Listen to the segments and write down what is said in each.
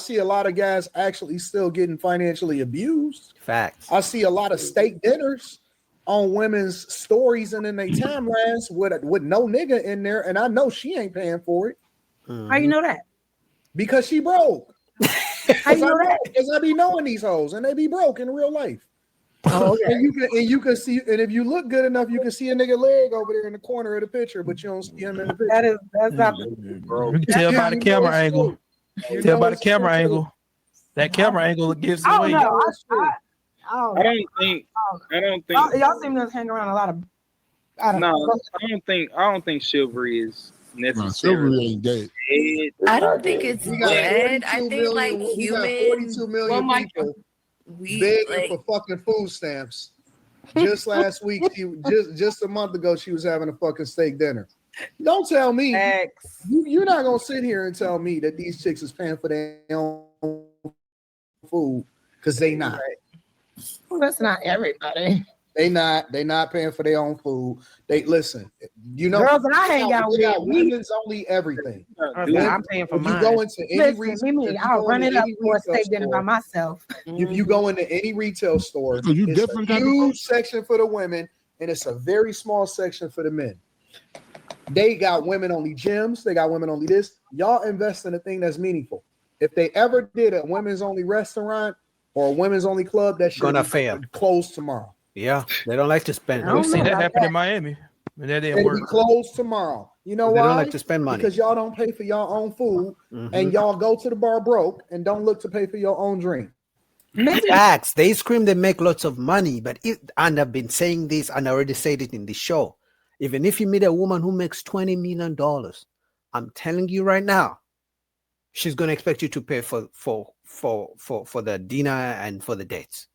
see a lot of guys actually still getting financially abused. Facts. I see a lot of steak dinners on women's stories and in their timelines with no nigga in there, and I know she ain't paying for it. How you know that? Because she broke. How you know that? Because I be knowing these hoes, and they be broke in real life. Oh, okay. And you can see, and if you look good enough, you can see a nigga leg over there in the corner of the picture, but you don't see him in the picture. That's not bro. You can tell by the camera angle. Tell by the camera angle. That camera angle gives it I away. don't know. I don't think y'all seem to hang around a lot of. I don't think chivalry is necessary. Chivalry ain't dead. I don't think it's dead. I think million, like we got human. 42 million people We begging like for fucking food stamps. Just last week, just a month ago, she was having a fucking steak dinner. Don't tell me you're not gonna sit here and tell me that these chicks is paying for their own food because they not. Well, that's not everybody. They not paying for their own food. They listen, you know, girls that I hang out with, women's only everything. I'm paying for mine. You go into any I'll run it up for a steak dinner by myself. If you go into any retail store, you it's different a huge section for the women, and it's a very small section for the men. They got women only gyms. They got women only this. Y'all invest in a thing that's meaningful. If they ever did a women's only restaurant or a women's only club, that should gonna fail. Closed tomorrow. Yeah, they don't like to spend. We've seen that happen in Miami. And that didn't It'll work. be closed tomorrow. You know They why? don't like to spend money. Because y'all don't pay for your own food, and y'all go to the bar broke and don't look to pay for your own drink. Facts. They scream they make lots of money, but and I've been saying this, and I already said it in the show. Even if you meet a woman who makes $20 million, I'm telling you right now, she's gonna expect you to pay for the dinner and for the dates.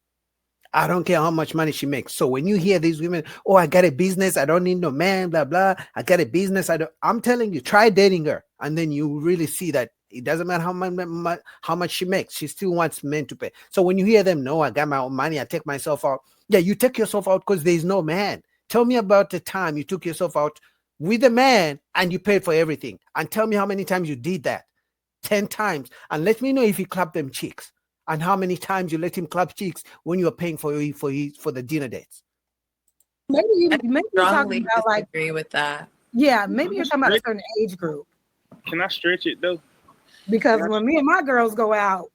I don't care how much money she makes. So when you hear these women, oh, I got a business, I don't need no man, blah blah. I got a business. I'm telling you, try dating her, and then you really see that it doesn't matter how much she makes. She still wants men to pay. So when you hear them, no, I got my own money, I take myself out. Yeah, you take yourself out because there's no man. Tell me about the time you took yourself out with a man and you paid for everything. And tell me how many times you did that. 10 times. And let me know if you clap them cheeks. And how many times you let him clap cheeks when you are paying for the dinner dates. Maybe you're strongly talking about like disagree with that. Yeah, maybe you're talking about a certain age group. Can I stretch it though? Because when me and my girls go out,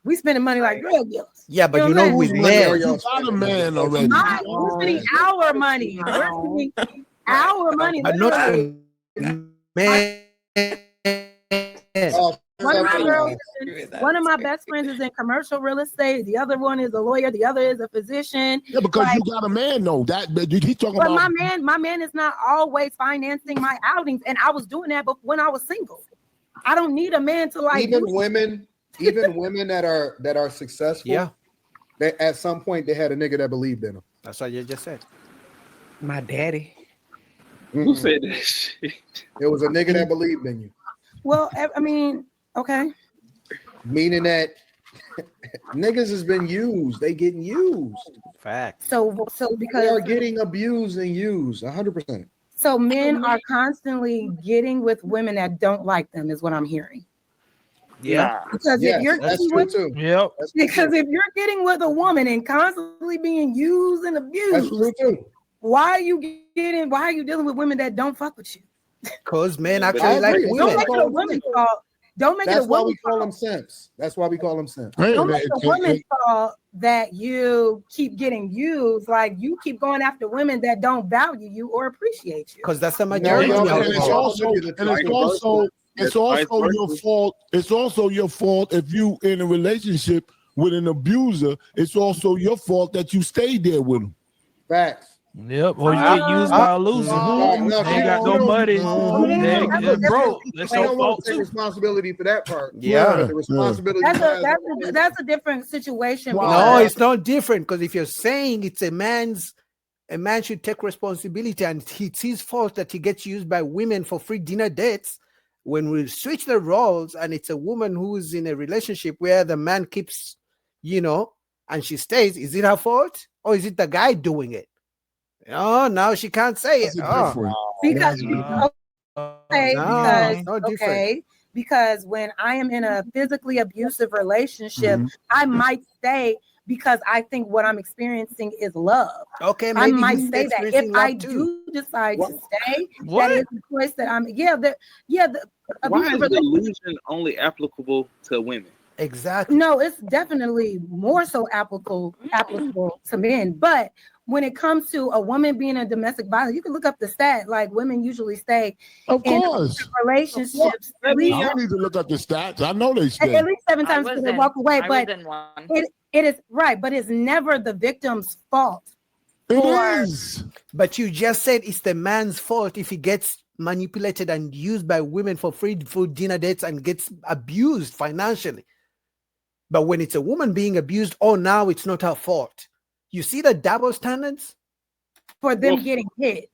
we spending money like drug dealers. Yeah, but you know with men, you got a man already. We're spending our money. We're spending our money. but not man. One of my best friends is in commercial real estate. The other one is a lawyer. The other is a physician. Yeah, because you got a man though. That he's talking but about. my man is not always financing my outings, and I was doing that when I was single. I don't need a man to like. Even women that are successful. Yeah. They, at some point, they had a nigga that believed in them. That's what you just said. My daddy. Who said that shit? It was a nigga that believed in you. Well, I mean, okay. Meaning that niggas has been used. They getting used. Fact. So because they are getting abused and used 100%. So men are constantly getting with women that don't like them, is what I'm hearing. Yeah. Because if you're getting with, if you're getting with a woman and constantly being used and abused, that's true too. Why are you dealing with women that don't fuck with you? Because men actually like women. Don't make it a woman's fault. Don't make it a woman's fault. That's why we call them simps. That's why we call them simps. Don't make it a woman's fault that you keep getting used. Like you keep going after women that don't value you or appreciate you. Because that's the majority. It's also your fault. It's also your fault if you in a relationship with an abuser. It's also your fault that you stayed there with him. Facts. Yep, or you get used by a loser. They got no money. They're broke. That's your fault too. Responsibility for that part. Yeah, the responsibility. That's a different situation. No, it's not different because if you're saying it's a man should take responsibility and it's his fault that he gets used by women for free dinner dates. When we switch the roles and it's a woman who's in a relationship where the man keeps, and she stays, is it her fault or is it the guy doing it? Oh, now she can't say it. Because because when I am in a physically abusive relationship, I might stay because I think what I'm experiencing is love. Okay, I maybe might he's say that if experiencing I love too. do decide to stay, What? that is the choice that I'm. The Why abusive is relationship. delusion only applicable to women? Exactly. No, it's definitely more so applicable to men. But when it comes to a woman being a domestic violence, you can look up the stat. Like women usually stay in relationships. I don't need to look up the stats. I know they stay. At least 7 times before they walk away. But it is right, but it's never the victim's fault. It is. But you just said it's the man's fault if he gets manipulated and used by women for free food, dinner dates, and gets abused financially. But when it's a woman being abused, now it's not her fault. You see the double standards? For them getting hit.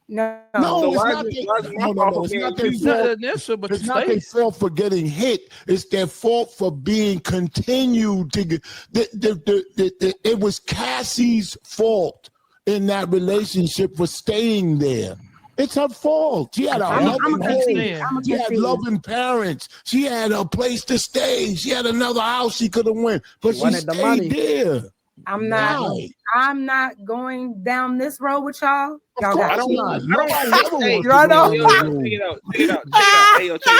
No, it's not their fault. It's not their fault for getting hit. It's their fault for being continued to get. It was Cassie's fault in that relationship for staying there. It's her fault. She had a loving home. She had loving parents. She had a place to stay. She had another house she could have went, but she stayed there. I'm not going down this road with y'all. Of course not. Check it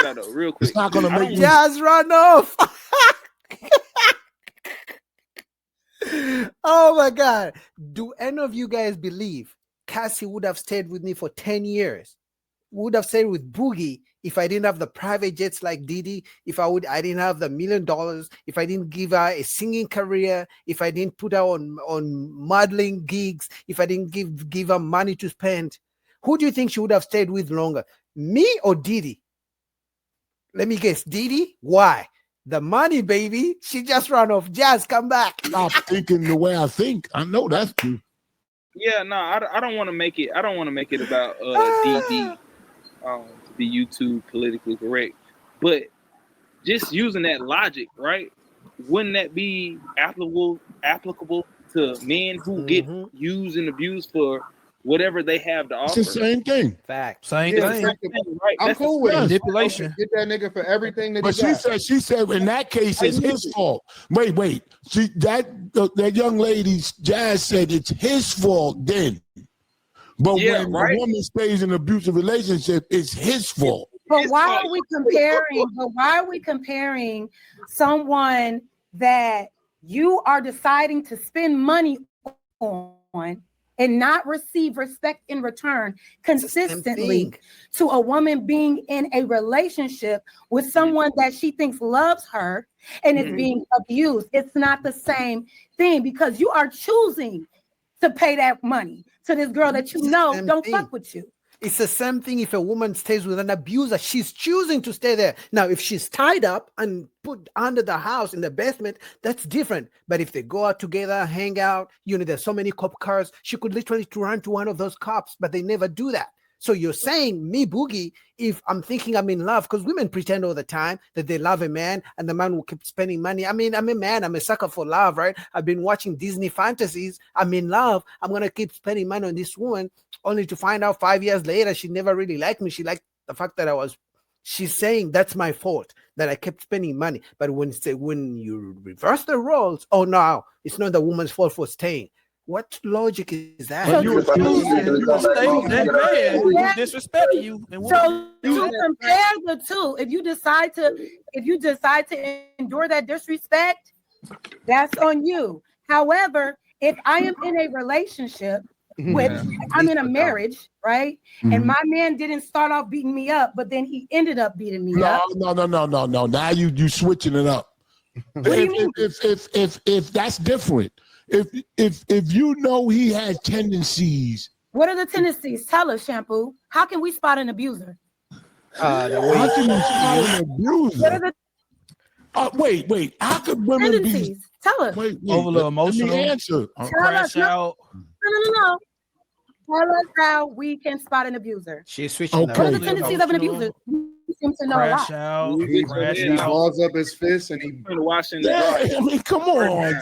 out though, real quick. It's not gonna make Just run off. Oh my God. Do any of you guys believe Cassie would have stayed with me for 10 years? Would have stayed with Boogie if I didn't have the private jets like Didi, if I didn't have the $1 million, if I didn't give her a singing career, if I didn't put her on modeling gigs, if I didn't give her money to spend. Who do you think she would have stayed with longer? Me or Didi? Let me guess. Didi? Why? The money, baby. She just ran off. Jazz, come back. Stop thinking the way I think. I know that's true. Yeah, no, I don't want to make it. I don't want to make it about DD to be YouTube politically correct, but just using that logic, right? Wouldn't that be applicable to men who get used and abused for whatever they have to offer? It's the same thing. Fact. Same thing. Right? I'm cool with it. Manipulation. Get that nigga for everything that But she said in that case it's his fault. Wait. That young lady, Jazz, said it's his fault then. But when a woman stays in an abusive relationship, it's his fault. But why are we comparing someone that you are deciding to spend money on and not receive respect in return consistently to a woman being in a relationship with someone that she thinks loves her and is being abused? It's not the same thing because you are choosing to pay that money to this girl that you know don't fuck with you. It's the same thing if a woman stays with an abuser. She's choosing to stay there. Now, if she's tied up and put under the house in the basement, that's different. But if they go out together, hang out, there's so many cop cars, she could literally run to one of those cops, but they never do that. So you're saying me, Boogie, if I'm thinking I'm in love, because women pretend all the time that they love a man and the man will keep spending money. I mean, I'm a man. I'm a sucker for love, right? I've been watching Disney fantasies. I'm in love. I'm going to keep spending money on this woman only to find out 5 years later she never really liked me. She liked the fact that she's saying that's my fault, that I kept spending money. But when you reverse the roles, no, it's not the woman's fault for staying. What logic is that? So you stay with that man who disrespecting you. So to compare the two, if you decide to endure that disrespect, that's on you. However, if I am in a relationship I'm in a marriage, right? And my man didn't start off beating me up, but then he ended up beating me up. No. Now you switching it up. What do you mean? If that's different. If you know he had tendencies. What are the tendencies? Tell us, Shampoo. How can we spot an abuser? How can you spot an abuser? What are the wait. How could women tendencies? be? Tell us. Wait. Overly emotional. Let me answer. Crash out. No. Tell us how we can spot an abuser. She's switching. What are the tendencies of an abuser? You seem to know Crash a lot. He balls up his fist and he washing I mean, come on.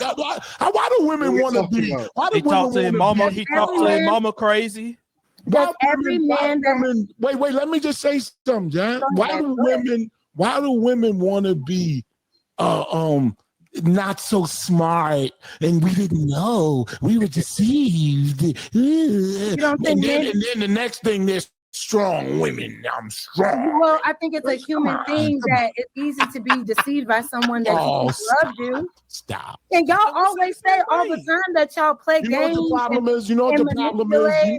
Why do women want to be? He talked to his mama. He talked to his mama crazy. Does every man wait, let me just say something, John. Why do women Why do women want to be not so smart and we didn't know, we were deceived? And then the next thing, there's strong women. I'm strong. Well, I think it's a human thing that it's easy to be deceived by someone that loves you. Stop. And y'all always say all the time that y'all play games. You know what the problem is? You know what the problem is?